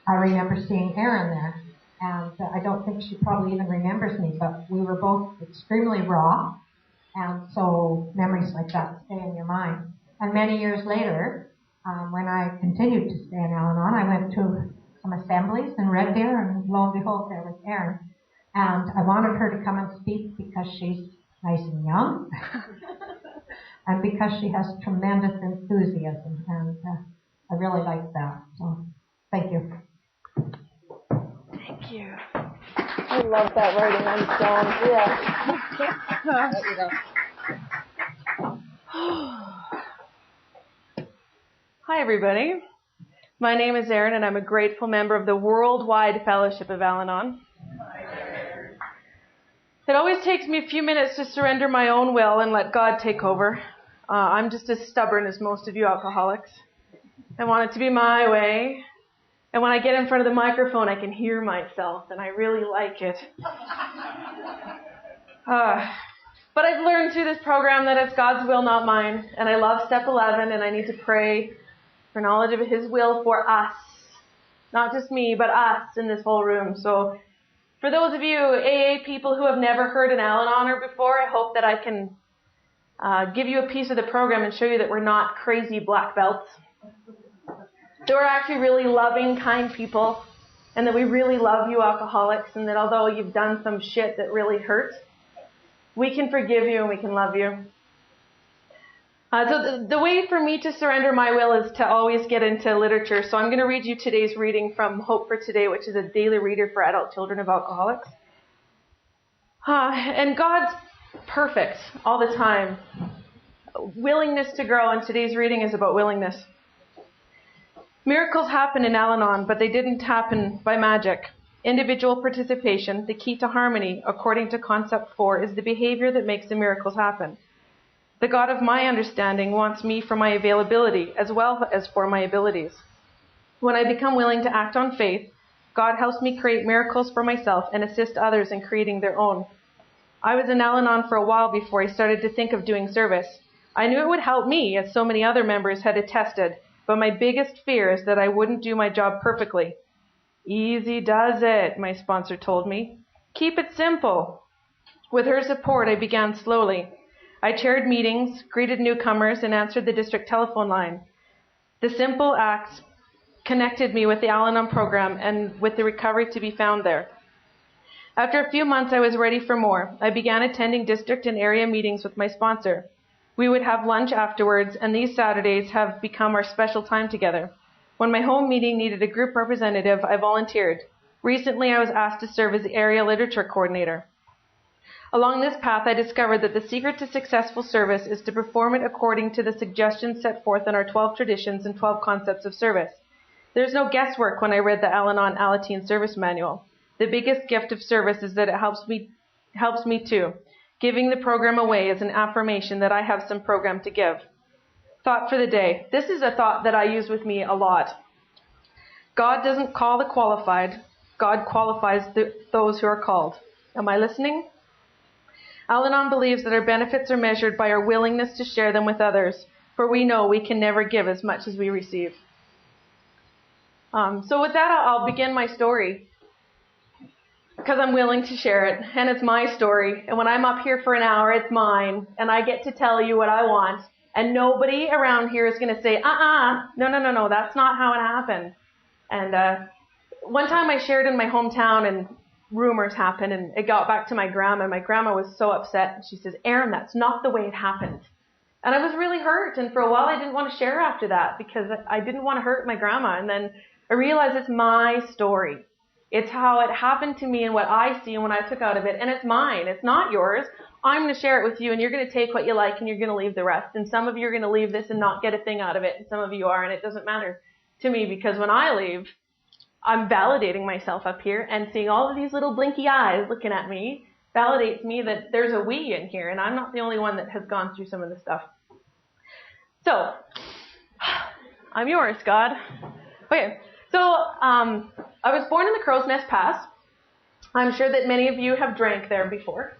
I remember seeing Aron there. And I don't think she probably even remembers me, but we were both extremely raw. And so memories like that stay in your mind. And many years later, when I continued to stay in Al-Anon, I went to some assemblies in Red Deer, and lo and behold, there was Aron. And I wanted her to come and speak because she's nice and young, and because she has tremendous enthusiasm. And I really like that. So thank you. Thank you. I love that writing on stone. Yeah. Hi, everybody. My name is Aron, and I'm a grateful member of the Worldwide Fellowship of Al-Anon. It always takes me a few minutes to surrender my own will and let God take over. I'm just as stubborn as most of you alcoholics. I want it to be my way. And when I get in front of the microphone, I can hear myself, and I really like it. But I've learned through this program that it's God's will, not mine. And I love Step 11, and I need to pray for knowledge of His will for us. Not just me, but us in this whole room. So for those of you AA people who have never heard an Al-Anoner before, I hope that I can give you a piece of the program and show you that we're not crazy black belts. That we're actually really loving, kind people, and that we really love you alcoholics, and that although you've done some shit that really hurts, we can forgive you and we can love you. So the way for me to surrender my will is to always get into literature. So I'm going to read you today's reading from Hope for Today, which is a daily reader for adult children of alcoholics. And God's perfect all the time. Willingness to grow, and today's reading is about willingness. Miracles happen in Al-Anon, but they didn't happen by magic. Individual participation, the key to harmony, according to Concept 4, is the behavior that makes the miracles happen. The God of my understanding wants me for my availability as well as for my abilities. When I become willing to act on faith, God helps me create miracles for myself and assist others in creating their own. I was in Al-Anon for a while before I started to think of doing service. I knew it would help me, as so many other members had attested, but my biggest fear is that I wouldn't do my job perfectly. Easy does it, my sponsor told me. Keep it simple. With her support, I began slowly. I chaired meetings, greeted newcomers, and answered the district telephone line. The simple acts connected me with the Al-Anon program and with the recovery to be found there. After a few months, I was ready for more. I began attending district and area meetings with my sponsor. We would have lunch afterwards, and these Saturdays have become our special time together. When my home meeting needed a group representative, I volunteered. Recently, I was asked to serve as the area literature coordinator. Along this path, I discovered that the secret to successful service is to perform it according to the suggestions set forth in our 12 traditions and 12 concepts of service. There's no guesswork when I read the Al-Anon Alateen Service Manual. The biggest gift of service is that it helps me too. Giving the program away is an affirmation that I have some program to give. Thought for the day. This is a thought that I use with me a lot. God doesn't call the qualified. God qualifies those who are called. Am I listening? Al-Anon believes that our benefits are measured by our willingness to share them with others, for we know we can never give as much as we receive. So with that, I'll begin my story, because I'm willing to share it, and it's my story. And when I'm up here for an hour, it's mine, and I get to tell you what I want. And nobody around here is going to say, no, that's not how it happened. And one time I shared in my hometown, and rumors happened, and it got back to my grandma. My grandma was so upset, and she says, Aron, that's not the way it happened. And I was really hurt, and for a while I didn't want to share after that, because I didn't want to hurt my grandma. And then I realized it's my story. It's how it happened to me and what I see and what I took out of it, and it's mine. It's not yours. I'm going to share it with you, and you're going to take what you like, and you're going to leave the rest. And some of you are going to leave this and not get a thing out of it, and some of you are, and it doesn't matter to me, because when I leave, I'm validating myself up here, and seeing all of these little blinky eyes looking at me validates me that there's a we in here, and I'm not the only one that has gone through some of this stuff. So, I'm yours, God. Okay, so I was born in the Crow's Nest Pass. I'm sure that many of you have drank there before.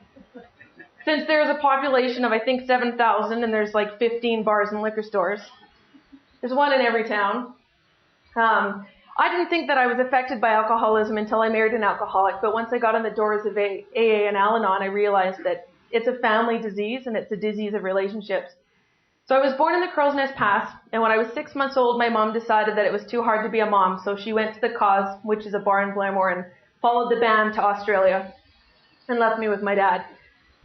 Since there's a population of, I think, 7,000, and there's like 15 bars and liquor stores. There's one in every town. I didn't think that I was affected by alcoholism until I married an alcoholic, but once I got in the doors of AA and Al-Anon, I realized that it's a family disease and it's a disease of relationships. So I was born in the Crow's Nest Pass, and when I was 6 months old, my mom decided that it was too hard to be a mom, so she went to the Cause, which is a bar in Blairmore, and followed the band to Australia and left me with my dad.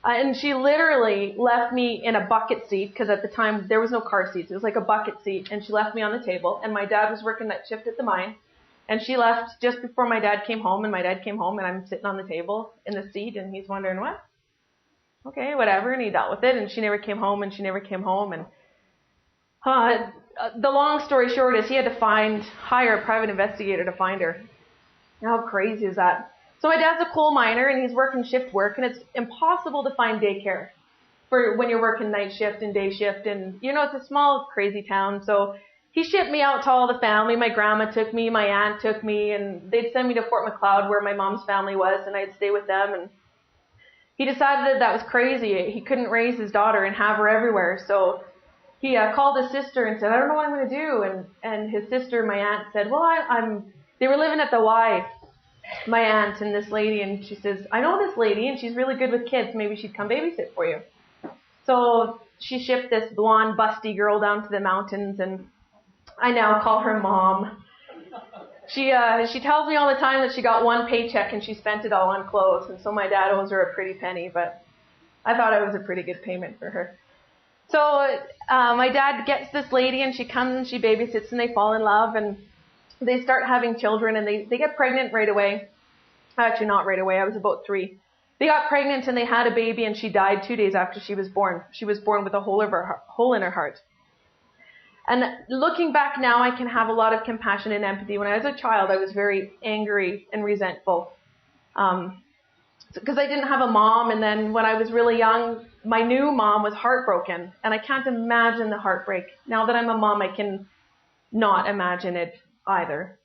And she literally left me in a bucket seat, because at the time there was no car seats. It was like a bucket seat, and she left me on the table, and my dad was working that shift at the mine, and she left just before my dad came home, and my dad came home, and I'm sitting on the table in the seat, and he's wondering, what? Okay, whatever, and he dealt with it, and she never came home, and the long story short is he had to hire a private investigator to find her. How crazy is that? So my dad's a coal miner, and he's working shift work, and it's impossible to find daycare for when you're working night shift and day shift, and it's a small, crazy town, so he shipped me out to all the family. My grandma took me, my aunt took me, and they'd send me to Fort Macleod where my mom's family was, and I'd stay with them, and he decided that was crazy. He couldn't raise his daughter and have her everywhere. So he called his sister and said, I don't know what I'm going to do. And his sister, my aunt, said, well, they were living at the Y, my aunt and this lady. And she says, I know this lady and she's really good with kids. Maybe she'd come babysit for you. So she shipped this blonde, busty girl down to the mountains, and I now call her Mom. She tells me all the time that she got one paycheck and she spent it all on clothes, and so my dad owes her a pretty penny, but I thought it was a pretty good payment for her. So my dad gets this lady, and she comes and she babysits, and they fall in love, and they start having children, and they get pregnant right away. Actually, not right away. I was about 3. They got pregnant, and they had a baby, and she died 2 days after she was born. She was born with a hole in her heart. And looking back now, I can have a lot of compassion and empathy. When I was a child, I was very angry and resentful because I didn't have a mom. And then when I was really young, my new mom was heartbroken. And I can't imagine the heartbreak. Now that I'm a mom, I can not imagine it either.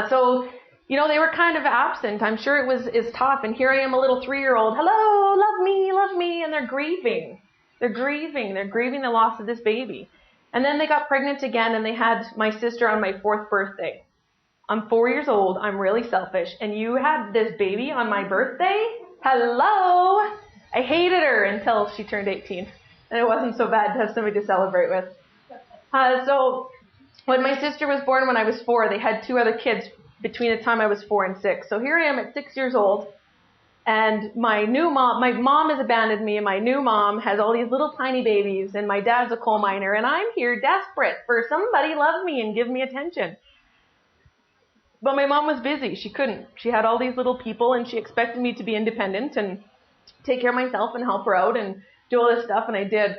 So they were kind of absent. I'm sure it's tough. And here I am, a little 3-year-old. Hello, love me. And they're grieving. They're grieving the loss of this baby. And then they got pregnant again, and they had my sister on my 4th birthday. I'm 4 years old. I'm really selfish. And you had this baby on my birthday? Hello! I hated her until she turned 18. And it wasn't so bad to have somebody to celebrate with. So when my sister was born when I was 4, they had 2 other kids between the time I was 4 and 6. So here I am at 6 years old. And my mom has abandoned me, and my new mom has all these little tiny babies, and my dad's a coal miner, and I'm here desperate for somebody to love me and give me attention. But my mom was busy. She couldn't. She had all these little people, and she expected me to be independent and take care of myself and help her out and do all this stuff, and I did.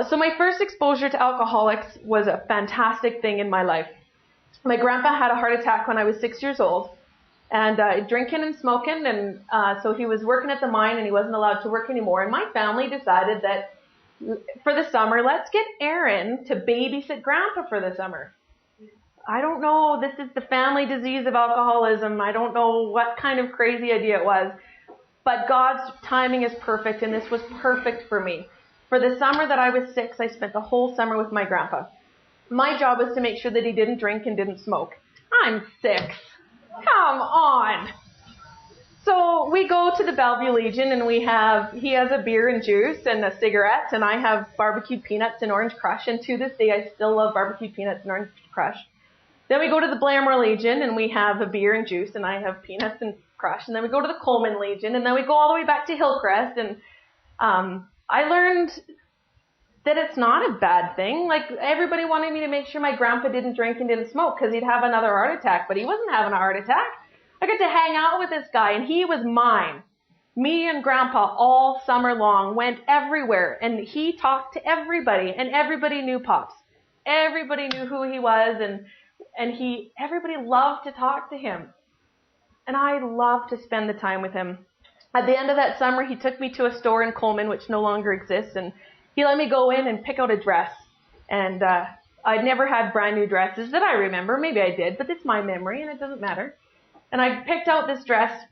So my first exposure to alcoholics was a fantastic thing in my life. My grandpa had a heart attack when I was 6 years old. And drinking and smoking, and so he was working at the mine, and he wasn't allowed to work anymore. And my family decided that for the summer, let's get Aron to babysit Grandpa for the summer. I don't know. This is the family disease of alcoholism. I don't know what kind of crazy idea it was. But God's timing is perfect, and this was perfect for me. For the summer that I was 6, I spent the whole summer with my grandpa. My job was to make sure that he didn't drink and didn't smoke. I'm 6. Come on. So we go to the Bellevue Legion, and he has a beer and juice and a cigarette, and I have barbecued peanuts and orange crush, and to this day I still love barbecued peanuts and orange crush. Then we go to the Blairmore Legion, and we have a beer and juice, and I have peanuts and crush. And then we go to the Coleman Legion, and then we go all the way back to Hillcrest, and I learned that it's not a bad thing. Like, everybody wanted me to make sure my grandpa didn't drink and didn't smoke because he'd have another heart attack, but he wasn't having a heart attack. I got to hang out with this guy, and he was mine. Me and Grandpa all summer long went everywhere, and he talked to everybody, and everybody knew Pops. Everybody knew who he was, and everybody loved to talk to him. And I loved to spend the time with him. At the end of that summer, he took me to a store in Coleman, which no longer exists, and he let me go in and pick out a dress. And I'd never had brand new dresses that I remember. Maybe I did, but it's my memory, and it doesn't matter. And I picked out this dress,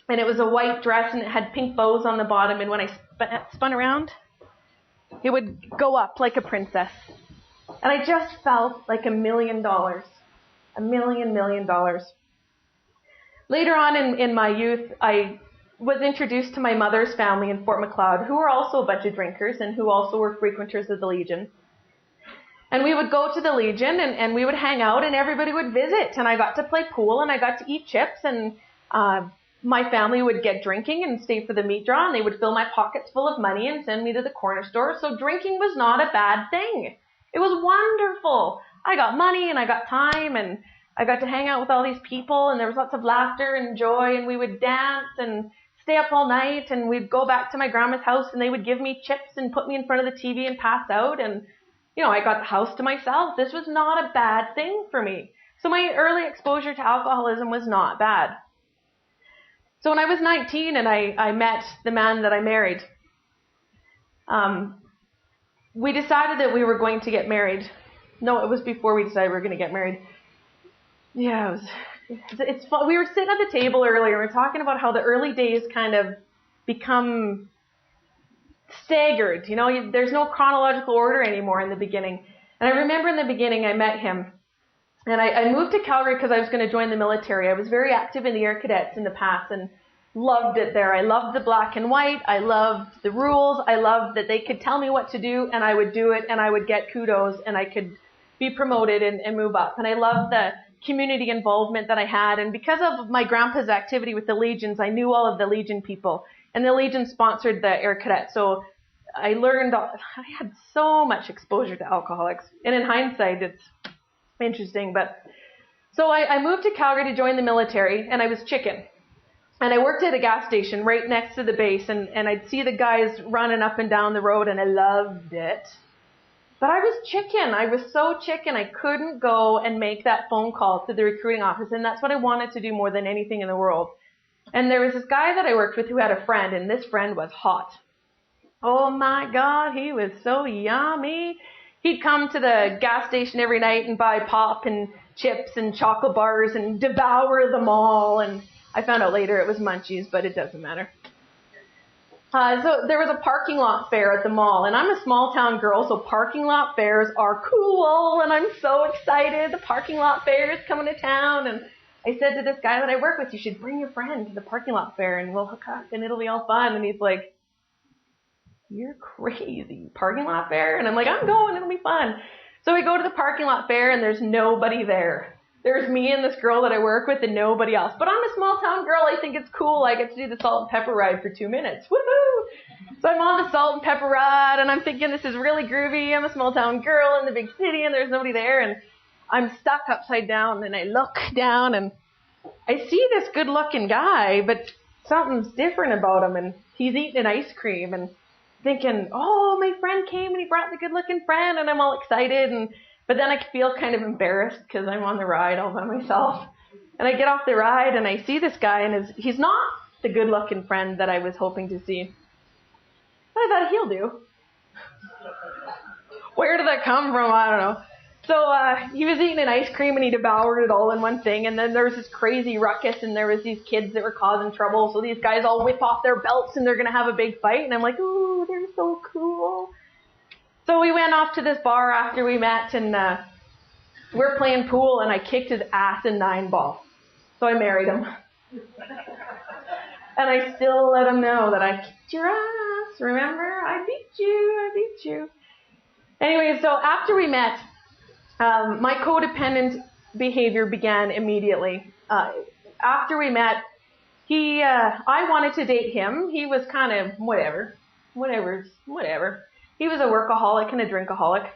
and it was a white dress, and it had pink bows on the bottom. And when I spun around, it would go up like a princess. And I just felt like $1 million. $1 million. Later on in my youth, I was introduced to my mother's family in Fort Macleod, who were also a bunch of drinkers and who also were frequenters of the Legion. And we would go to the Legion and we would hang out and everybody would visit. And I got to play pool and I got to eat chips and my family would get drinking and stay for the meat draw and they would fill my pockets full of money and send me to the corner store. So drinking was not a bad thing. It was wonderful. I got money and I got time and I got to hang out with all these people and there was lots of laughter and joy and we would dance and stay up all night and we'd go back to my grandma's house and they would give me chips and put me in front of the TV and pass out and I got the house to myself. This was not a bad thing for me. So my early exposure to alcoholism was not bad. So when I was 19 and I met the man that I married, we decided that we were going to get married. No, it was before we decided we were going to get married. Yeah, it's fun. We were sitting at the table earlier. We were talking about how the early days kind of become staggered. There's no chronological order anymore in the beginning. And I remember in the beginning I met him. And I moved to Calgary because I was going to join the military. I was very active in the Air Cadets in the past and loved it there. I loved the black and white. I loved the rules. I loved that they could tell me what to do and I would do it and I would get kudos and I could be promoted and move up. And I loved the community involvement that I had. And because of my grandpa's activity with the Legions, I knew all of the Legion people. And the Legion sponsored the Air Cadets. So I learned, I had so much exposure to alcoholics. And in hindsight, it's interesting. But so I moved to Calgary to join the military and I was chicken. And I worked at a gas station right next to the base and I'd see the guys running up and down the road and I loved it. But I was chicken. I was so chicken. I couldn't go and make that phone call to the recruiting office. And that's what I wanted to do more than anything in the world. And there was this guy that I worked with who had a friend, and this friend was hot. Oh my God, he was so yummy. He'd come to the gas station every night and buy pop and chips and chocolate bars and devour them all. And I found out later it was munchies, but it doesn't matter. So there was a parking lot fair at the mall, and I'm a small town girl, so parking lot fairs are cool, and I'm so excited. The parking lot fair is coming to town, and I said to this guy that I work with, you should bring your friend to the parking lot fair and we'll hook up and it'll be all fun. And he's like, you're crazy. Parking lot fair? And I'm like, I'm going. It'll be fun. So we go to the parking lot fair and there's nobody there. There's me and this girl that I work with and nobody else. But I'm a small town girl. I think it's cool. I get to do the salt and pepper ride for 2 minutes. Woohoo! So I'm on the salt and pepper ride and I'm thinking this is really groovy. I'm a small town girl in the big city and there's nobody there. And I'm stuck upside down and I look down and I see this good looking guy, but something's different about him and he's eating an ice cream and thinking, oh, my friend came and he brought the good looking friend and I'm all excited. But then I feel kind of embarrassed because I'm on the ride all by myself. And I get off the ride and I see this guy and he's not the good looking friend that I was hoping to see. But I thought he'll do. Where did that come from? I don't know. So he was eating an ice cream and he devoured it all in one thing. And then there was this crazy ruckus and there was these kids that were causing trouble. So these guys all whip off their belts and they're going to have a big fight. And I'm like, ooh, they're so cool. So we went off to this bar after we met and we're playing pool and I kicked his ass in 9-ball. So I married him. And I still let him know that I kicked your ass. Remember? I beat you. Anyway, so after we met, my codependent behavior began immediately. After we met, I wanted to date him. He was kind of whatever. He was a workaholic and a drinkaholic.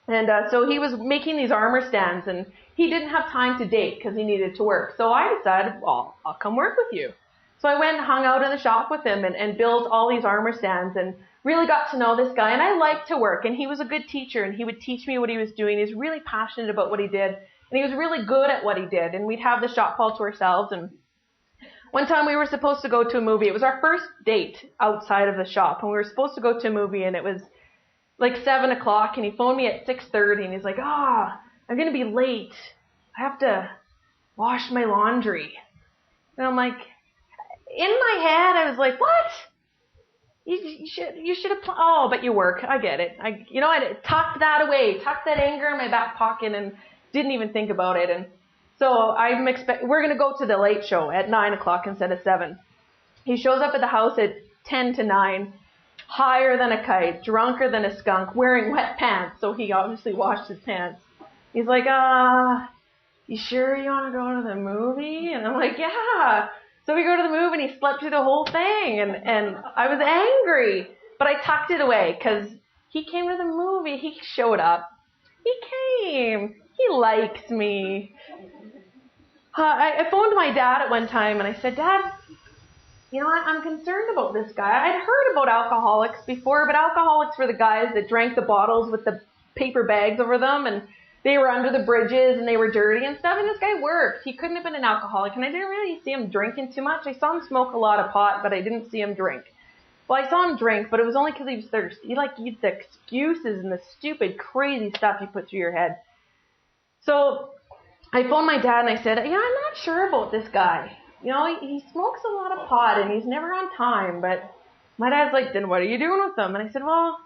And so he was making these armor stands and he didn't have time to date because he needed to work. So I decided, well, I'll come work with you. So I went and hung out in the shop with him and built all these armor stands and really got to know this guy. And I liked to work and he was a good teacher and he would teach me what he was doing. He was really passionate about what he did and he was really good at what he did. And we'd have the shop all to ourselves. And one time we were supposed to go to a movie. It was our first date outside of the shop and we were supposed to go to a movie and it was like 7 o'clock and he phoned me at 6:30 and he's like, I'm going to be late. I have to wash my laundry. And I'm like, in my head, I was like, what? You should have, but you work. I get it. I tucked that away, tucked that anger in my back pocket and didn't even think about it. And So we're going to go to the late show at 9 o'clock instead of 7. He shows up at the house at 10 to 9, higher than a kite, drunker than a skunk, wearing wet pants. So he obviously washed his pants. He's like, you sure you want to go to the movie? And I'm like, yeah. So we go to the movie and he slept through the whole thing. And I was angry, but I tucked it away because he came to the movie. He showed up. He came. He likes me. I phoned my dad at one time and I said, Dad, you know, I'm concerned about this guy. I'd heard about alcoholics before, but alcoholics were the guys that drank the bottles with the paper bags over them, and they were under the bridges and they were dirty and stuff. And this guy worked. He couldn't have been an alcoholic, and I didn't really see him drinking too much. I saw him smoke a lot of pot, but I didn't see him drink. Well, I saw him drink, but it was only because he was thirsty. He used the excuses and the stupid, crazy stuff you put through your head. So I phoned my dad and I said, I'm not sure about this guy. You know, he smokes a lot of pot and he's never on time. But my dad's like, then what are you doing with him? And I said, well,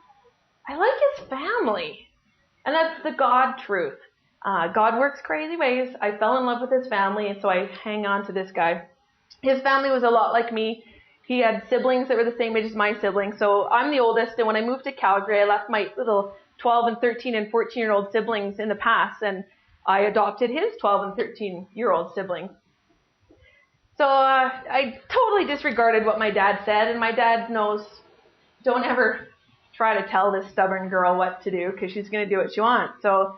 I like his family. And that's the God truth. God works crazy ways. I fell in love with his family, and so I hang on to this guy. His family was a lot like me. He had siblings that were the same age as my siblings. So I'm the oldest, and when I moved to Calgary, I left my little 12 and 13 and 14-year-old siblings in the past, and I adopted his 12 and 13-year-old sibling. So I totally disregarded what my dad said, and my dad knows, don't ever try to tell this stubborn girl what to do because she's going to do what she wants. So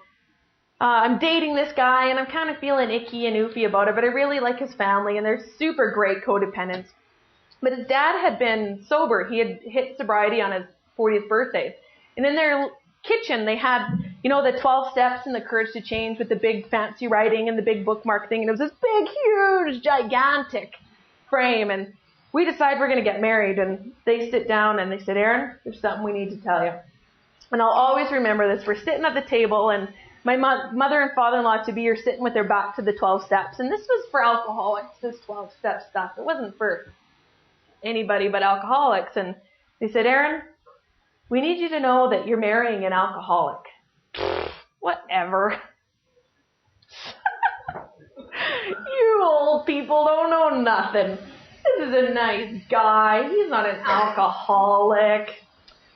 I'm dating this guy, and I'm kind of feeling icky and oofy about it, but I really like his family, and they're super great codependents. But his dad had been sober. He had hit sobriety on his 40th birthday. And in their kitchen, they had, the 12 steps and the courage to change with the big fancy writing and the big bookmark thing. And it was this big, huge, gigantic frame. And we decided we're going to get married. And they sit down and they said, Aron, there's something we need to tell you. And I'll always remember this. We're sitting at the table, and my mother and father-in-law to be are sitting with their back to the 12 steps. And this was for alcoholics, this 12-step stuff. It wasn't for anybody but alcoholics. And they said, Aron, we need you to know that you're marrying an alcoholic. Whatever. You old people don't know nothing. This is a nice guy. He's not an alcoholic.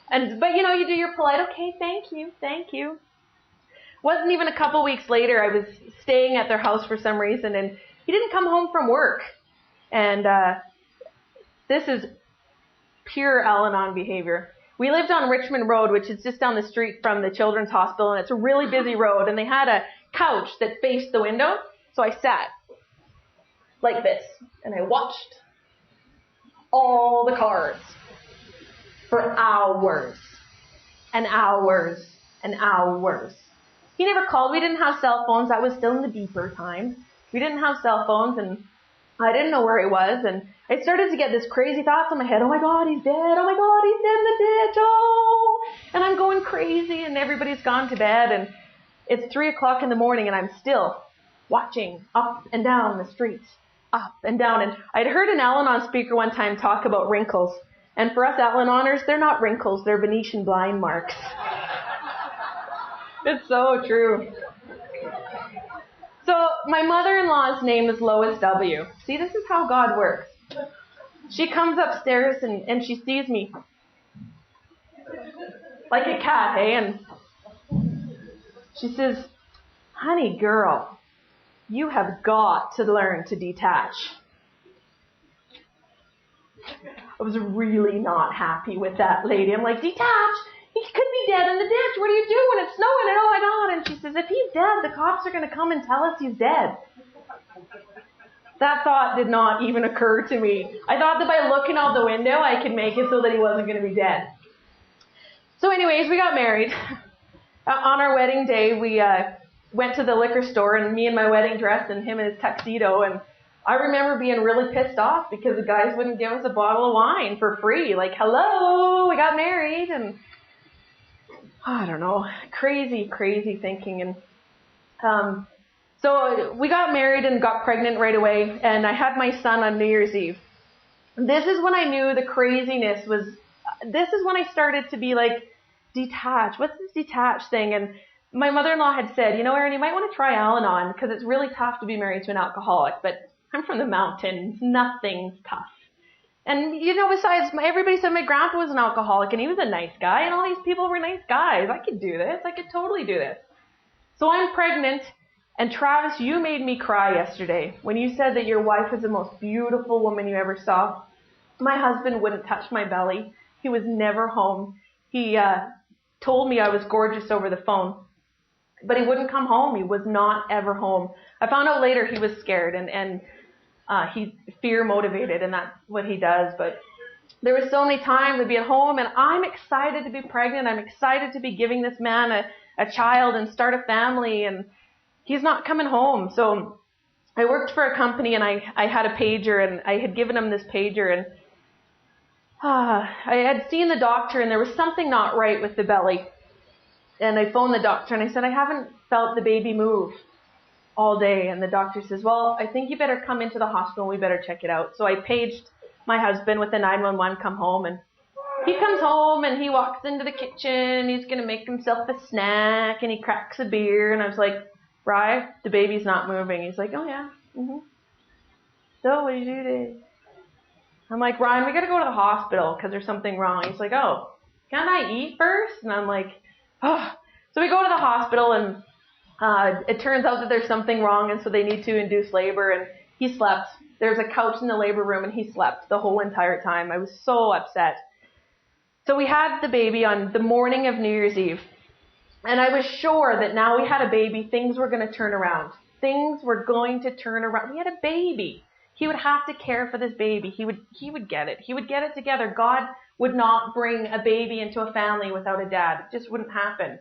But you do your polite, okay, thank you. Wasn't even a couple weeks later, I was staying at their house for some reason, and he didn't come home from work. And this is pure Al-Anon behavior. We lived on Richmond Road, which is just down the street from the Children's Hospital, and it's a really busy road, and they had a couch that faced the window, so I sat like this, and I watched all the cars for hours and hours and hours. He never called. We didn't have cell phones. That was still in the beeper time. We didn't have cell phones, and I didn't know where he was, and I started to get this crazy thoughts in my head. Oh my God, he's dead. Oh my God, he's dead in the ditch. Oh, and I'm going crazy, and everybody's gone to bed, and it's 3 o'clock in the morning, and I'm still watching up and down the streets, up and down. And I'd heard an Al-Anon speaker one time talk about wrinkles, and for us Al-Anoners, they're not wrinkles, they're Venetian blind marks. It's so true. So my mother-in-law's name is Lois W. See, this is how God works. She comes upstairs and she sees me like a cat, hey? And she says, honey girl, you have got to learn to detach. I was really not happy with that lady. I'm like, detach? He could be dead in the ditch. What are you doing? It's snowing, and oh my God. And she says, if he's dead, the cops are going to come and tell us he's dead. That thought did not even occur to me. I thought that by looking out the window, I could make it so that he wasn't going to be dead. So anyways, we got married. On our wedding day, we went to the liquor store, and me in my wedding dress and him in his tuxedo. And I remember being really pissed off because the guys wouldn't give us a bottle of wine for free. Like, hello, we got married. And I don't know, crazy thinking. And so we got married and got pregnant right away, and I had my son on New Year's Eve. This is when I knew the craziness was, this is when I started to be like, detached. What's this detached thing? And my mother-in-law had said, Erin, you might want to try Al-Anon because it's really tough to be married to an alcoholic. But I'm from the mountains. Nothing's tough. And, besides, everybody said my grandpa was an alcoholic and he was a nice guy and all these people were nice guys. I could do this. I could totally do this. So I'm pregnant. And Travis, you made me cry yesterday when you said that your wife is the most beautiful woman you ever saw. My husband wouldn't touch my belly. He was never home. He told me I was gorgeous over the phone. But he wouldn't come home. He was not ever home. I found out later he was scared and he's fear motivated, and that's what he does. But there were so many times I'd be at home, and I'm excited to be pregnant. I'm excited to be giving this man a child and start a family, and he's not coming home. So I worked for a company, and I had a pager, and I had given him this pager, and I had seen the doctor, and there was something not right with the belly. And I phoned the doctor, and I said, I haven't felt the baby move all day. And the doctor says, well, I think you better come into the hospital. We better check it out. So I paged my husband with the 911, come home. And he comes home, and he walks into the kitchen. He's going to make himself a snack, and he cracks a beer. And I was like, Bri, the baby's not moving. He's like, oh, yeah. Mm-hmm. So what did you do? I'm like, Ryan, we got to go to the hospital because there's something wrong. He's like, oh, can't I eat first? And I'm like, oh. So we go to the hospital, and it turns out that there's something wrong, and so they need to induce labor, and he slept. There's a couch in the labor room, and he slept the whole entire time. I was so upset. So we had the baby on the morning of New Year's Eve, and I was sure that now we had a baby, things were going to turn around. Things were going to turn around. We had a baby. He would have to care for this baby. He would get it. He would get it together. God would not bring a baby into a family without a dad. It just wouldn't happen.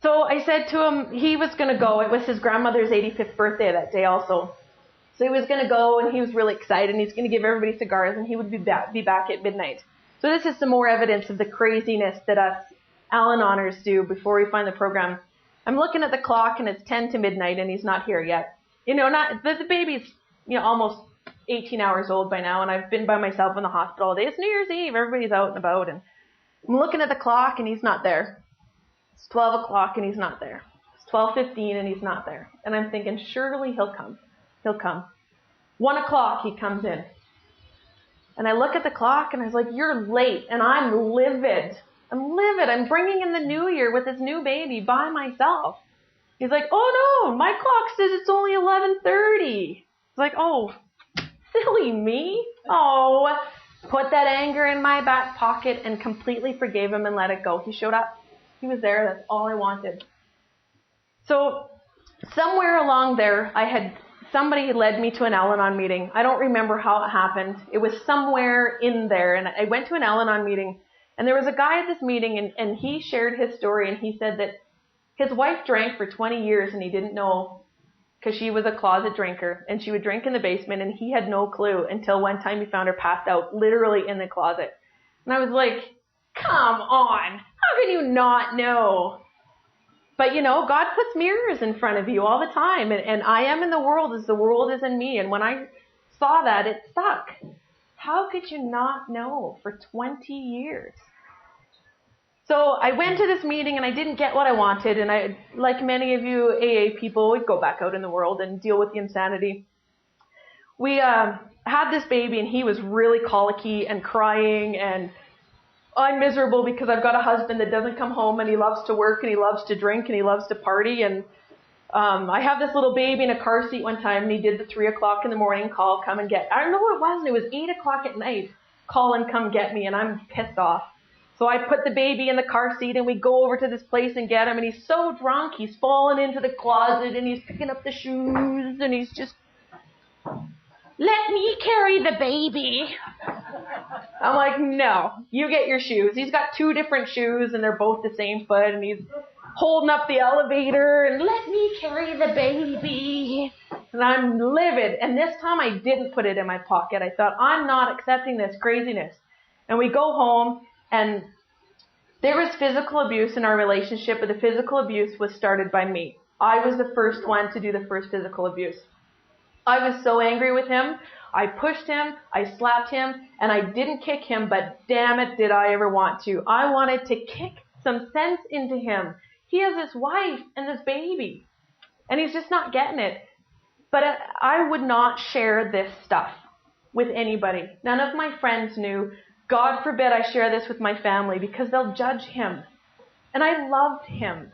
So I said to him, he was going to go. It was his grandmother's 85th birthday that day also. So he was going to go, and he was really excited, and he's going to give everybody cigars, and he would be back at midnight. So this is some more evidence of the craziness that us Al-Anoners do before we find the program. I'm looking at the clock, and it's 10 to midnight, and he's not here yet. The baby's almost 18 hours old by now, and I've been by myself in the hospital all day. It's New Year's Eve. Everybody's out and about, and I'm looking at the clock, and he's not there. It's 12 o'clock, and he's not there. It's 12:15, and he's not there. And I'm thinking, surely he'll come. He'll come. 1 o'clock, he comes in. And I look at the clock, and I was like, you're late, and I'm livid. I'm livid. I'm bringing in the new year with this new baby by myself. He's like, oh, no, my clock says it's only 11:30. It's like, oh, silly me. Oh, put that anger in my back pocket and completely forgave him and let it go. He showed up. He was there. That's all I wanted. So somewhere along there, somebody had led me to an Al-Anon meeting. I don't remember how it happened. It was somewhere in there. And I went to an Al-Anon meeting, and there was a guy at this meeting, and he shared his story, and he said that his wife drank for 20 years, and he didn't know because she was a closet drinker, and she would drink in the basement, and he had no clue until one time he found her passed out literally in the closet. And I was like, come on, how can you not know? But God puts mirrors in front of you all the time, and I am in the world as the world is in me. And when I saw that, it stuck. How could you not know for 20 years? So I went to this meeting, and I didn't get what I wanted. And I, like many of you AA people, we go back out in the world and deal with the insanity. We had this baby, and he was really colicky and crying, and I'm miserable because I've got a husband that doesn't come home, and he loves to work, and he loves to drink, and he loves to party. And I have this little baby in a car seat one time, and he did the 3 o'clock in the morning call, come and get. I don't know what it was, and it was 8 o'clock at night, call and come get me, and I'm pissed off. So I put the baby in the car seat, and we go over to this place and get him, and he's so drunk, he's fallen into the closet, and he's picking up the shoes, and he's just, let me carry the baby. I'm like, no, you get your shoes. He's got 2 different shoes, and they're both the same foot, and he's holding up the elevator, and let me carry the baby. And I'm livid. And this time I didn't put it in my pocket. I thought, I'm not accepting this craziness. And we go home, and there was physical abuse in our relationship, but the physical abuse was started by me. I was the first one to do the first physical abuse. I was so angry with him. I pushed him, I slapped him, and I didn't kick him, but damn it, did I ever want to. I wanted to kick some sense into him. He has this wife and this baby, and he's just not getting it. But I would not share this stuff with anybody. None of my friends knew. God forbid I share this with my family because they'll judge him. And I loved him.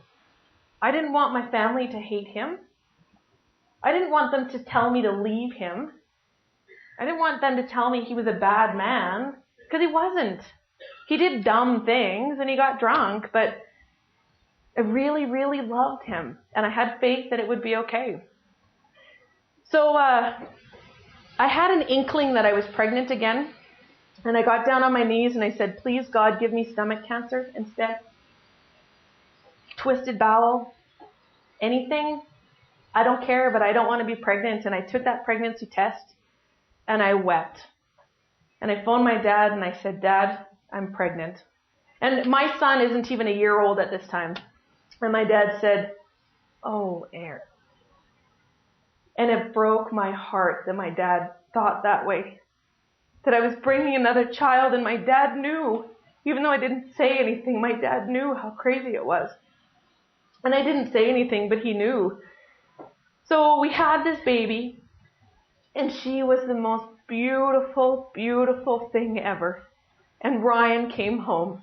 I didn't want my family to hate him. I didn't want them to tell me to leave him. I didn't want them to tell me he was a bad man, because he wasn't. He did dumb things and he got drunk, but I really, really loved him. And I had faith that it would be okay. So I had an inkling that I was pregnant again. And I got down on my knees and I said, please, God, give me stomach cancer instead. Twisted bowel, anything. I don't care, but I don't want to be pregnant. And I took that pregnancy test and I wept. And I phoned my dad and I said, Dad, I'm pregnant. And my son isn't even a year old at this time. And my dad said, oh, Aron. And it broke my heart that my dad thought that way. That I was bringing another child, and my dad knew. Even though I didn't say anything, my dad knew how crazy it was. And I didn't say anything, but he knew. So we had this baby, and she was the most beautiful, beautiful thing ever. And Ryan came home.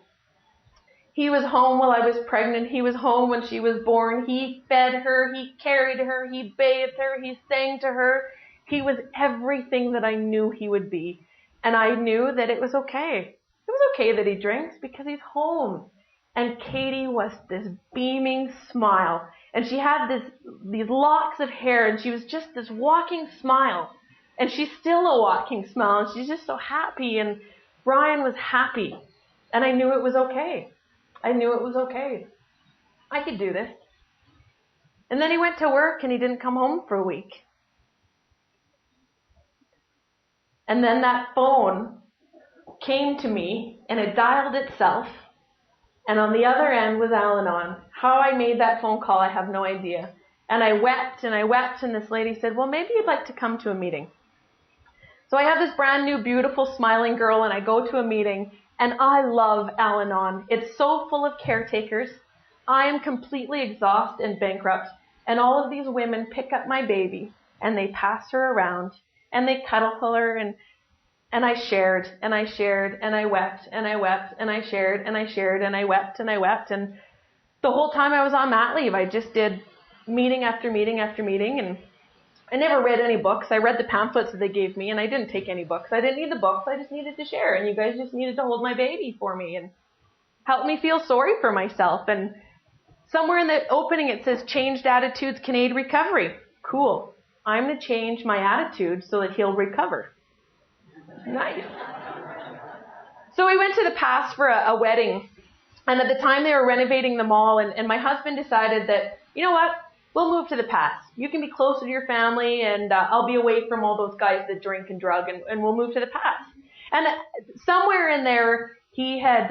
He was home while I was pregnant. He was home when she was born. He fed her. He carried her. He bathed her. He sang to her. He was everything that I knew he would be. And I knew that it was okay. It was okay that he drinks because he's home. And Katie was this beaming smile. And she had these locks of hair, and she was just this walking smile. And she's still a walking smile, and she's just so happy. And Ryan was happy. And I knew it was okay. I knew it was okay. I could do this. And then he went to work, and he didn't come home for a week. And then that phone came to me, and it dialed itself. And on the other end was Al-Anon. How I made that phone call, I have no idea. And I wept, and this lady said, well, maybe you'd like to come to a meeting. So I have this brand new, beautiful, smiling girl, and I go to a meeting, and I love Al-Anon. It's so full of caretakers. I am completely exhausted and bankrupt, and all of these women pick up my baby, and they pass her around, and they cuddle her, and I shared, and I shared, and I wept, and I wept, and I shared, and I shared, and I wept, and I wept. And the whole time I was on mat leave, I just did meeting after meeting after meeting, and I never read any books. I read the pamphlets that they gave me, and I didn't take any books. I didn't need the books. I just needed to share, and you guys just needed to hold my baby for me and help me feel sorry for myself. And somewhere in the opening it says, changed attitudes can aid recovery. Cool. I'm going to change my attitude so that he'll recover. Nice. So we went to the Pass for a wedding, and at the time they were renovating the mall, and my husband decided that, you know what, we'll move to the Pass. You can be closer to your family, and I'll be away from all those guys that drink and drug, and we'll move to the Pass. And somewhere in there, he had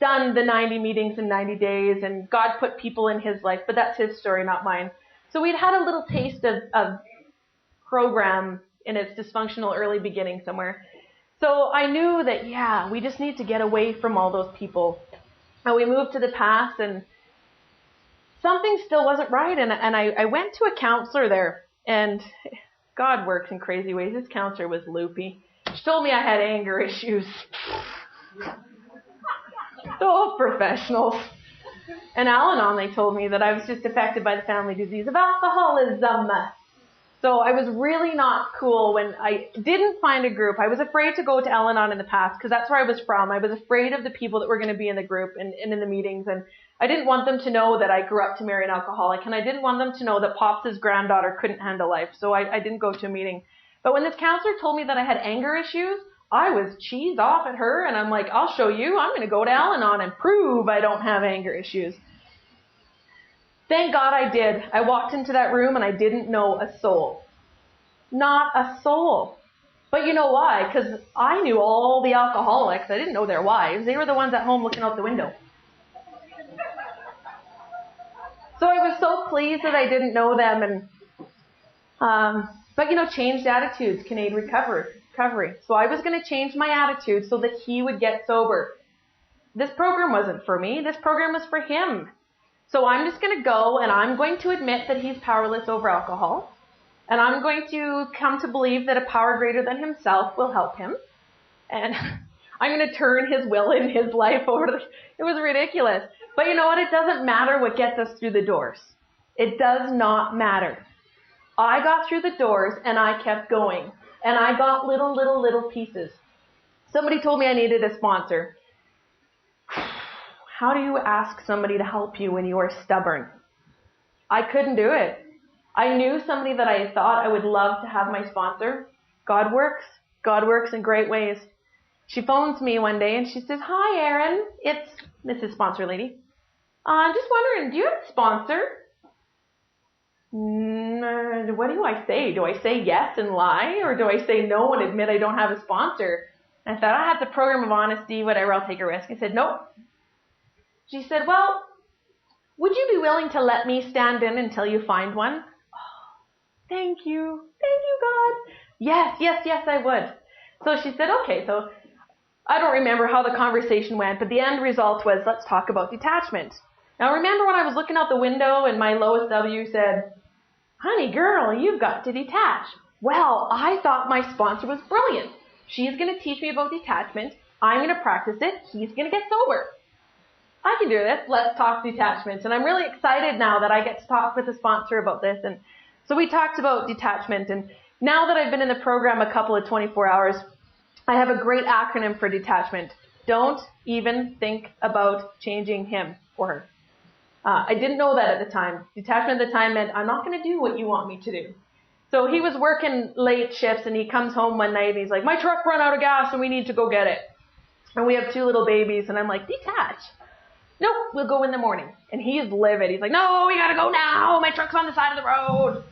done the 90 meetings in 90 days, and God put people in his life, but that's his story, not mine. So we'd had a little taste of program in its dysfunctional early beginning somewhere. So I knew that, yeah, we just need to get away from all those people. And we moved to the Pass, and something still wasn't right. And I went to a counselor there, and God works in crazy ways. This counselor was loopy. She told me I had anger issues. So professionals. And Al-Anon, they told me that I was just affected by the family disease of alcoholism. So I was really not cool when I didn't find a group. I was afraid to go to Al-Anon in the past because that's where I was from. I was afraid of the people that were going to be in the group and in the meetings. And I didn't want them to know that I grew up to marry an alcoholic. And I didn't want them to know that Pops' granddaughter couldn't handle life. So I didn't go to a meeting. But when this counselor told me that I had anger issues, I was cheesed off at her. And I'm like, I'll show you. I'm going to go to Al-Anon and prove I don't have anger issues. Thank God I did. I walked into that room and I didn't know a soul. Not a soul. But you know why? Because I knew all the alcoholics. I didn't know their wives. They were the ones at home looking out the window. So I was so pleased that I didn't know them. But changed attitudes can aid recovery. So I was going to change my attitude so that he would get sober. This program wasn't for me. This program was for him. So I'm just going to go and I'm going to admit that he's powerless over alcohol. And I'm going to come to believe that a power greater than himself will help him. And I'm going to turn his will in his life over to It was ridiculous. But you know what? It doesn't matter what gets us through the doors. It does not matter. I got through the doors and I kept going. And I got little pieces. Somebody told me I needed a sponsor. How do you ask somebody to help you when you are stubborn? I couldn't do it. I knew somebody that I thought I would love to have my sponsor. God works. God works in great ways. She phones me one day and she says, "Hi, Aron. It's Mrs. Sponsor Lady. I'm just wondering, do you have a sponsor?" What do I say? Do I say yes and lie? Or do I say no and admit I don't have a sponsor? I thought I had the program of honesty, whatever, I'll take a risk. I said, nope. She said, "Well, would you be willing to let me stand in until you find one?" Oh, thank you, God. Yes, I would. So she said, okay, so I don't remember how the conversation went, but the end result was, let's talk about detachment. Now remember when I was looking out the window and my Lois W said, "Honey girl, you've got to detach." Well, I thought my sponsor was brilliant. She's going to teach me about detachment. I'm going to practice it. He's going to get sober. I can do this. Let's talk detachment. And I'm really excited now that I get to talk with a sponsor about this. And so we talked about detachment. And now that I've been in the program a couple of 24 hours, I have a great acronym for detachment. Don't even think about changing him or her. I didn't know that at the time. Detachment at the time meant I'm not going to do what you want me to do. So he was working late shifts and he comes home one night and he's like, "My truck ran out of gas and we need to go get it." And we have 2 little babies and I'm like, "Detach." "Nope, we'll go in the morning." And he's livid. He's like, "No, we got to go now. My truck's on the side of the road."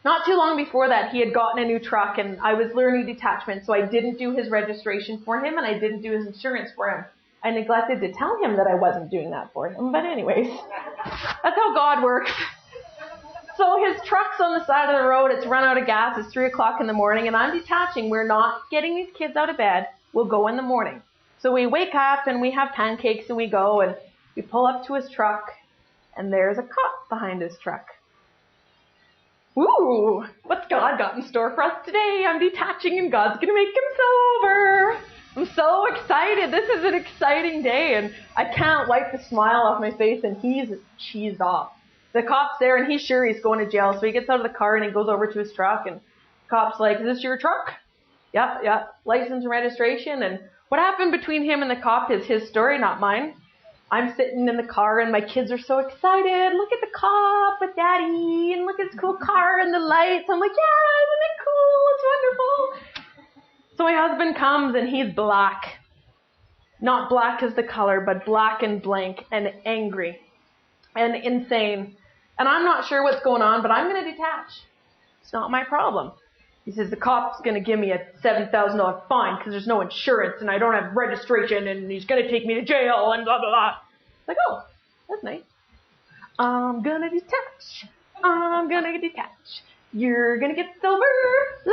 Not too long before that, he had gotten a new truck and I was learning detachment. So I didn't do his registration for him and I didn't do his insurance for him. I neglected to tell him that I wasn't doing that for him. But anyways, that's how God works. So his truck's on the side of the road. It's run out of gas. It's 3 o'clock in the morning and I'm detaching. We're not getting these kids out of bed. We'll go in the morning. So we wake up and we have pancakes and we go and we pull up to his truck and there's a cop behind his truck. Ooh, what's God got in store for us today? I'm detaching and God's going to make him sober. I'm so excited. This is an exciting day and I can't wipe the smile off my face and he's cheesed off. The cop's there and he's sure he's going to jail. So he gets out of the car and he goes over to his truck and the cop's like, "Is this your truck?" Yep. License and registration. And what happened between him and the cop is his story, not mine. I'm sitting in the car and my kids are so excited. Look at the cop with daddy and look at his cool car and the lights. I'm like, yeah, isn't it cool? It's wonderful. So my husband comes and he's black. Not black as the color, but black and blank and angry and insane. And I'm not sure what's going on, but I'm going to detach. It's not my problem. He says, "The cop's going to give me a $7,000 fine because there's no insurance and I don't have registration and he's going to take me to jail and blah, blah, blah." It's like, oh, that's nice. I'm going to detach. I'm going to detach. You're going to get sober. La.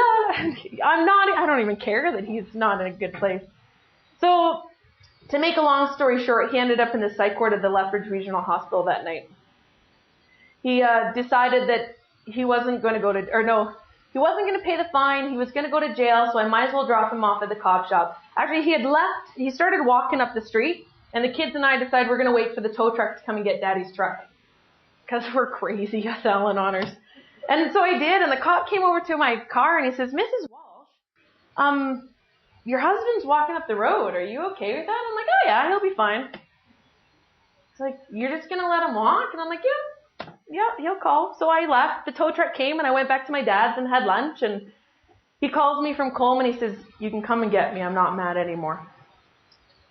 I don't even care that he's not in a good place. So to make a long story short, he ended up in the psych ward of the Lethbridge Regional Hospital that night. He decided that he wasn't going to he wasn't going to pay the fine. He was going to go to jail, so I might as well drop him off at the cop shop. Actually, he had left. He started walking up the street, and the kids and I decided we're going to wait for the tow truck to come and get Daddy's truck. Because we're crazy, us Allen honors. And so I did, and the cop came over to my car, and he says, "Mrs. Walsh, your husband's walking up the road. Are you okay with that?" I'm like, "Oh, yeah, he'll be fine." He's like, "You're just going to let him walk?" And I'm like, yeah, he'll call. So I left. The tow truck came and I went back to my dad's and had lunch. And he calls me from Coleman. He says, "You can come and get me. I'm not mad anymore."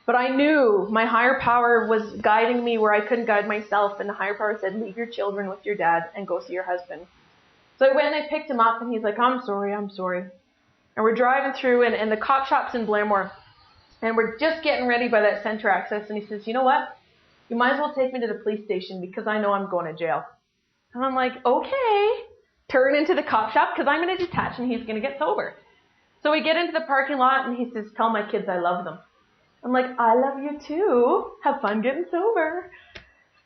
But I knew my higher power was guiding me where I couldn't guide myself. And the higher power said, "Leave your children with your dad and go see your husband." So I went and I picked him up and he's like, I'm sorry. And we're driving through and the cop shop's in Blairmore. And we're just getting ready by that center access. And he says, "You know what? You might as well take me to the police station because I know I'm going to jail." And I'm like, okay, turn into the cop shop because I'm going to detach and he's going to get sober. So we get into the parking lot and he says, "Tell my kids I love them." I'm like, "I love you too. Have fun getting sober."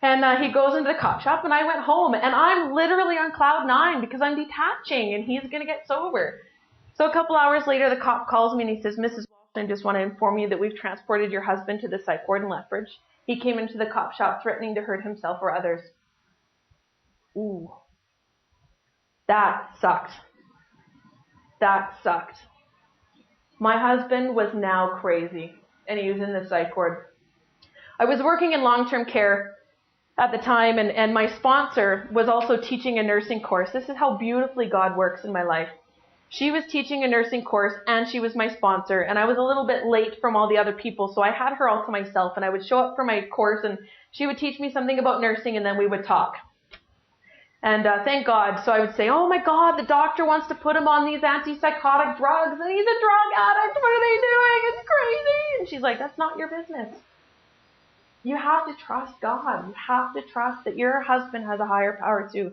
And he goes into the cop shop, and I went home, and I'm literally on cloud 9 because I'm detaching, and he's going to get sober. So a couple hours later, the cop calls me, and he says, Mrs. Walsh, I just want to inform you that we've transported your husband to the psych ward in Lethbridge. He came into the cop shop threatening to hurt himself or others. Ooh. That sucked. That sucked. My husband was now crazy, and he was in the psych ward. I was working in long-term care at the time, and my sponsor was also teaching a nursing course. This is how beautifully God works in my life. She was teaching a nursing course, and she was my sponsor, and I was a little bit late from all the other people, so I had her all to myself, and I would show up for my course, and she would teach me something about nursing, and then we would talk. And thank God. So I would say, oh my God, the doctor wants to put him on these antipsychotic drugs, and he's a drug addict. What are they doing? It's crazy. And she's like, that's not your business. You have to trust God. You have to trust that your husband has a higher power too.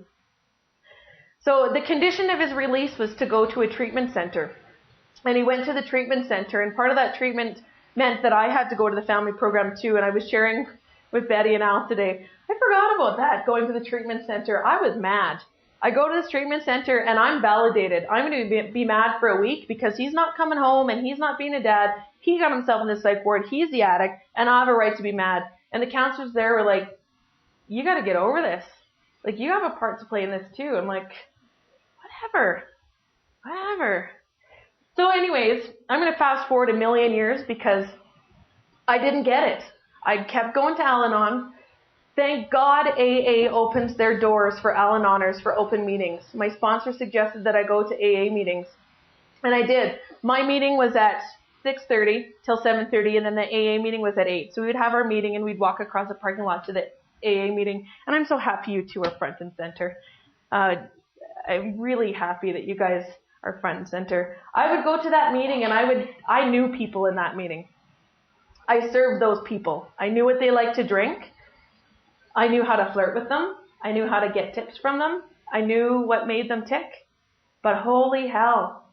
So the condition of his release was to go to a treatment center. And he went to the treatment center, and part of that treatment meant that I had to go to the family program too. And I was sharing with Betty and Al today. I forgot about that, going to the treatment center. I was mad. I go to this treatment center, and I'm validated. I'm going to be mad for a week because he's not coming home, and he's not being a dad. He got himself in the psych ward. He's the addict, and I have a right to be mad. And the counselors there were like, you got to get over this. Like, you have a part to play in this too. I'm like, whatever. So anyways, I'm going to fast forward a million years because I didn't get it. I kept going to Al-Anon. Thank God AA opens their doors for Al-Anoners for open meetings. My sponsor suggested that I go to AA meetings. And I did. My meeting was at 6:30 till 7:30, and then the AA meeting was at 8. So we would have our meeting, and we'd walk across the parking lot to the AA meeting. And I'm so happy you two are front and center. I'm really happy that you guys are front and center. I would go to that meeting, and I knew people in that meeting. I served those people. I knew what they liked to drink. I knew how to flirt with them. I knew how to get tips from them. I knew what made them tick. But holy hell,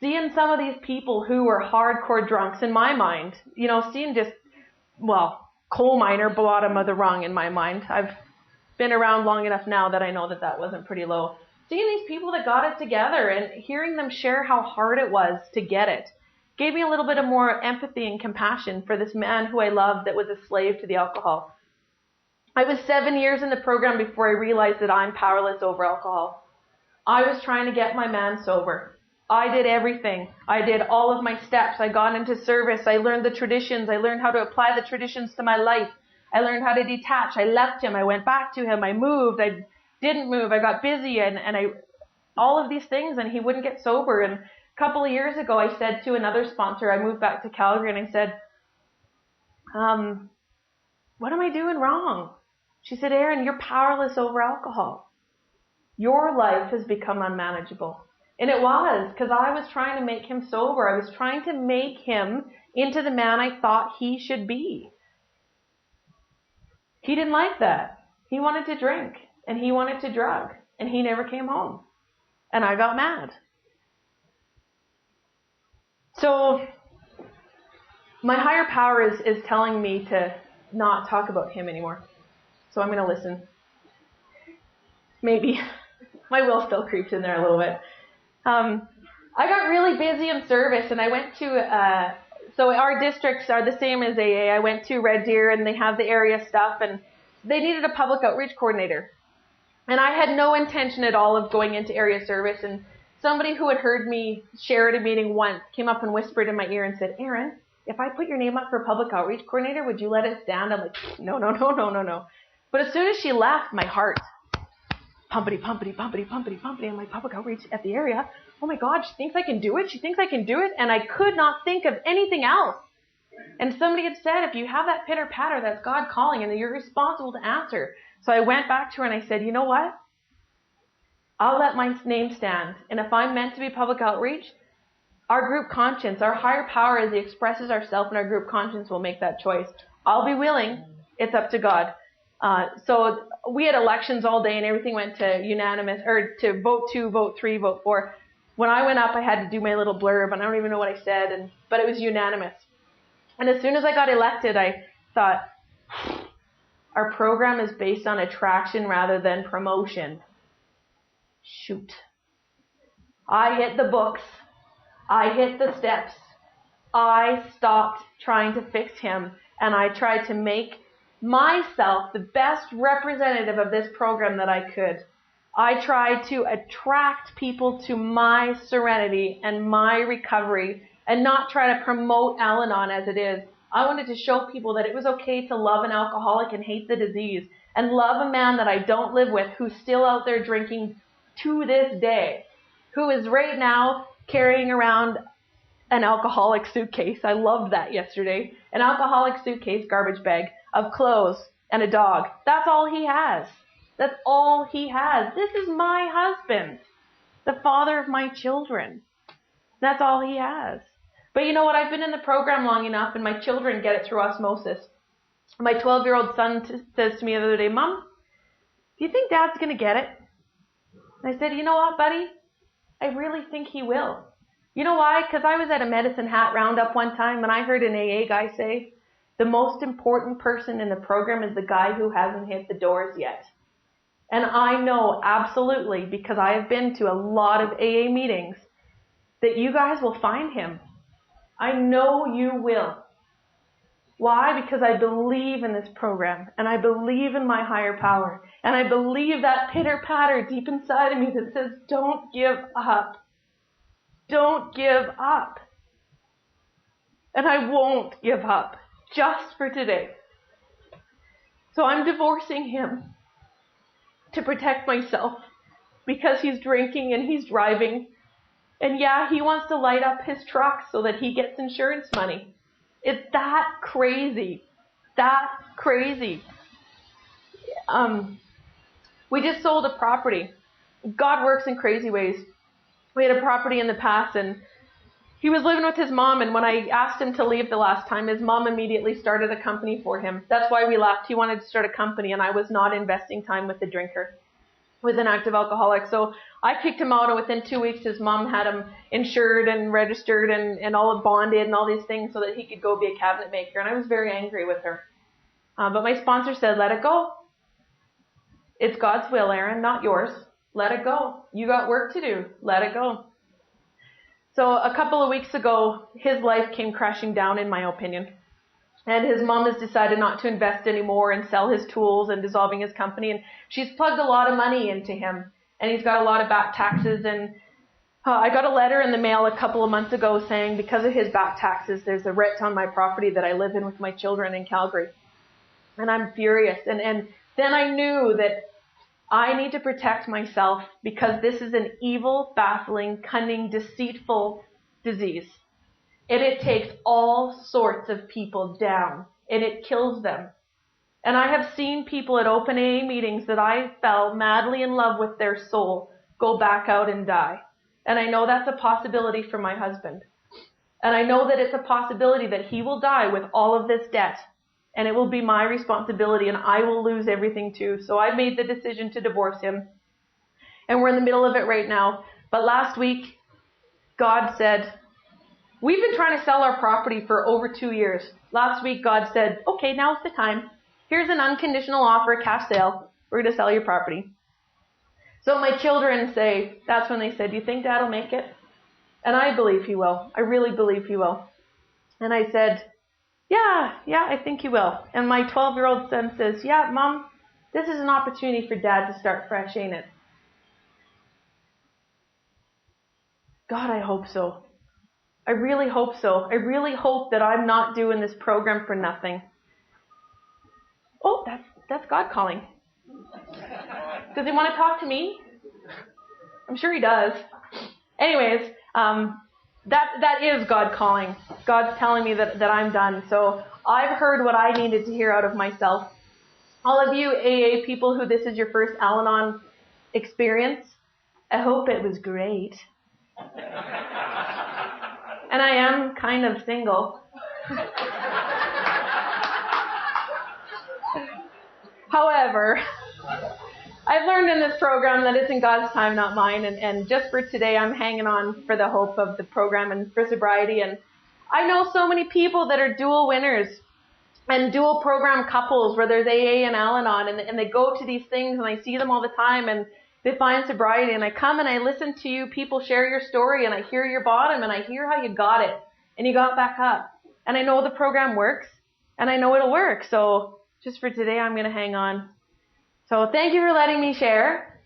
seeing some of these people who were hardcore drunks in my mind, seeing just, coal miner, bottom of the rung in my mind. I've been around long enough now that I know that wasn't pretty low. Seeing these people that got it together and hearing them share how hard it was to get it gave me a little bit of more empathy and compassion for this man who I loved that was a slave to the alcohol. I was 7 years in the program before I realized that I'm powerless over alcohol. I was trying to get my man sober. I did everything. I did all of my steps. I got into service. I learned the traditions. I learned how to apply the traditions to my life. I learned how to detach. I left him. I went back to him. I moved. I didn't move. I got busy and all of these things, and he wouldn't get sober. And a couple of years ago, I said to another sponsor, I moved back to Calgary, and I said, what am I doing wrong? She said, Aron, you're powerless over alcohol. Your life has become unmanageable. And it was, because I was trying to make him sober. I was trying to make him into the man I thought he should be. He didn't like that. He wanted to drink, and he wanted to drug, and he never came home. And I got mad. So my higher power is telling me to not talk about him anymore. So I'm going to listen. Maybe. My will still creeps in there a little bit. I got really busy in service, and I went to, so our districts are the same as AA. I went to Red Deer, and they have the area stuff, and they needed a public outreach coordinator. And I had no intention at all of going into area service, and somebody who had heard me share at a meeting once came up and whispered in my ear and said, Aron, if I put your name up for public outreach coordinator, would you let it stand? I'm like, no. But as soon as she left, my heart, pumpity. I'm like, public outreach at the area. Oh my God, she thinks I can do it. And I could not think of anything else. And somebody had said, if you have that pitter patter, that's God calling, and you're responsible to answer. So I went back to her and I said, you know what? I'll let my name stand. And if I'm meant to be public outreach, our group conscience, our higher power as He expresses ourselves in our group conscience will make that choice. I'll be willing. It's up to God. So we had elections all day, and everything went to unanimous, or to vote 2, vote 3, vote 4. When I went up, I had to do my little blurb, and I don't even know what I said, but it was unanimous. And as soon as I got elected, I thought, Our program is based on attraction rather than promotion. Shoot. I hit the books. I hit the steps. I stopped trying to fix him, and I tried to make myself the best representative of this program that I could. I tried to attract people to my serenity and my recovery and not try to promote Al-Anon as it is. I wanted to show people that it was okay to love an alcoholic and hate the disease and love a man that I don't live with who's still out there drinking to this day, who is right now carrying around an alcoholic suitcase. I loved that yesterday. An alcoholic suitcase garbage bag of clothes and a dog. That's all he has. That's all he has. This is my husband, the father of my children. That's all he has. But you know what? I've been in the program long enough, and my children get it through osmosis. My 12-year-old son says to me the other day, Mom, do you think Dad's going to get it? And I said, you know what, buddy? I really think he will. You know why? Because I was at a Medicine Hat Roundup one time, and I heard an AA guy say, the most important person in the program is the guy who hasn't hit the doors yet. And I know absolutely, because I have been to a lot of AA meetings, that you guys will find him. I know you will. Why? Because I believe in this program, and I believe in my higher power, and I believe that pitter-patter deep inside of me that says, don't give up. Don't give up. And I won't give up, just for today. So I'm divorcing him to protect myself because he's drinking and he's driving. And yeah, he wants to light up his truck so that he gets insurance money. It's that crazy. That crazy. We just sold a property. God works in crazy ways. We had a property in the past, and he was living with his mom, and when I asked him to leave the last time, his mom immediately started a company for him. That's why we left. He wanted to start a company, and I was not investing time with the drinker, with an active alcoholic. So I kicked him out, and within 2 weeks, his mom had him insured and registered and all bonded and all these things so that he could go be a cabinet maker, and I was very angry with her. But my sponsor said, let it go. It's God's will, Aron, not yours. Let it go. You got work to do. Let it go. So a couple of weeks ago, his life came crashing down, in my opinion. And his mom has decided not to invest anymore and sell his tools and dissolving his company. And she's plugged a lot of money into him. And he's got a lot of back taxes. And I got a letter in the mail a couple of months ago saying because of his back taxes, there's a writ on my property that I live in with my children in Calgary. And I'm furious. And then I knew that I need to protect myself because this is an evil, baffling, cunning, deceitful disease. And it takes all sorts of people down. And it kills them. And I have seen people at open AA meetings that I fell madly in love with their soul go back out and die. And I know that's a possibility for my husband. And I know that it's a possibility that he will die with all of this debt. And it will be my responsibility, and I will lose everything too. So I made the decision to divorce him. And we're in the middle of it right now. But last week, God said, we've been trying to sell our property for over 2 years. Last week, God said, okay, now's the time. Here's an unconditional offer, cash sale. We're going to sell your property. So my children say, that's when they said, do you think Dad will make it? And I believe he will. I really believe he will. And I said, yeah, I think he will. And my 12-year-old son says, yeah, Mom, this is an opportunity for Dad to start fresh, ain't it? God, I hope so. I really hope so. I really hope that I'm not doing this program for nothing. Oh, that's God calling. Does he want to talk to me? I'm sure he does. Anyways, that is God calling. God's telling me that I'm done. So I've heard what I needed to hear out of myself. All of you AA people who this is your first Al-Anon experience, I hope it was great. And I am kind of single. However, I've learned in this program that it's in God's time, not mine. And just for today, I'm hanging on for the hope of the program and for sobriety. And I know so many people that are dual winners. and dual program couples where there's AA and Al-Anon, and they go to these things, and I see them all the time, and they find sobriety, and I come and I listen to you people share your story, and I hear your bottom, and I hear how you got it, and you got back up. And I know the program works, and I know it'll work. So just for today, I'm going to hang on. So thank you for letting me share.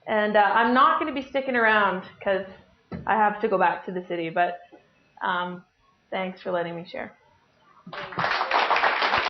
And I'm not going to be sticking around because I have to go back to the city. But thanks for letting me share.